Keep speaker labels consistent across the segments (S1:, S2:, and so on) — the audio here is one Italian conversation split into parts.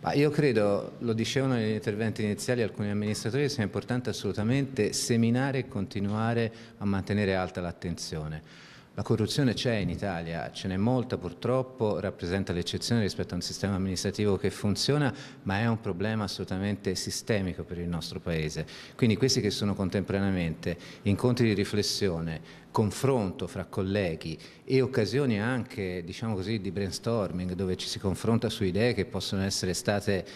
S1: Ma io credo, lo dicevano negli interventi iniziali alcuni amministratori, sia importante assolutamente seminare e continuare a mantenere alta l'attenzione. La corruzione c'è in Italia, ce n'è molta purtroppo, rappresenta l'eccezione rispetto a un sistema amministrativo che funziona, ma è un problema assolutamente sistemico per il nostro Paese. Quindi questi che sono contemporaneamente incontri di riflessione, confronto fra colleghi e occasioni anche, diciamo così, di brainstorming, dove ci si confronta su idee che possono essere state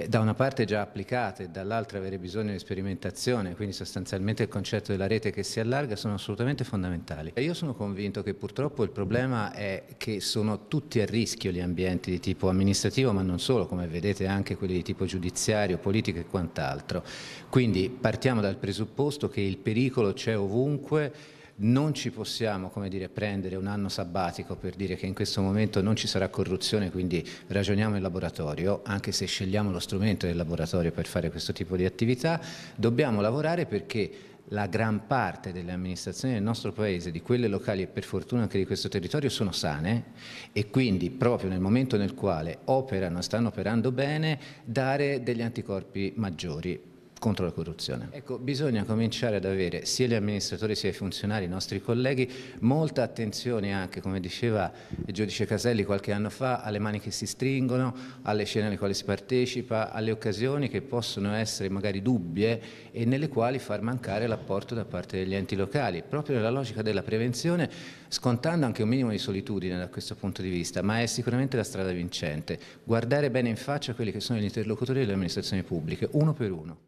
S1: da una parte già applicate e dall'altra avere bisogno di sperimentazione, quindi sostanzialmente il concetto della rete che si allarga, sono assolutamente fondamentali. E io sono convinto che purtroppo il problema è che sono tutti a rischio gli ambienti di tipo amministrativo, ma non solo, come vedete anche quelli di tipo giudiziario, politico e quant'altro. Quindi partiamo dal presupposto che il pericolo c'è ovunque. Non ci possiamo, come dire, prendere un anno sabbatico per dire che in questo momento non ci sarà corruzione, quindi ragioniamo in laboratorio, anche se scegliamo lo strumento del laboratorio per fare questo tipo di attività. Dobbiamo lavorare perché la gran parte delle amministrazioni del nostro Paese, di quelle locali e per fortuna anche di questo territorio, sono sane e quindi proprio nel momento nel quale operano e stanno operando bene, dare degli anticorpi maggiori contro la corruzione. Ecco, bisogna cominciare ad avere, sia gli amministratori sia i funzionari, i nostri colleghi, molta attenzione anche, come diceva il giudice Caselli qualche anno fa, alle mani che si stringono, alle scene alle quali si partecipa, alle occasioni che possono essere magari dubbie e nelle quali far mancare l'apporto da parte degli enti locali, proprio nella logica della prevenzione, scontando anche un minimo di solitudine da questo punto di vista, ma è sicuramente la strada vincente. Guardare bene in faccia quelli che sono gli interlocutori delle amministrazioni pubbliche, uno per uno.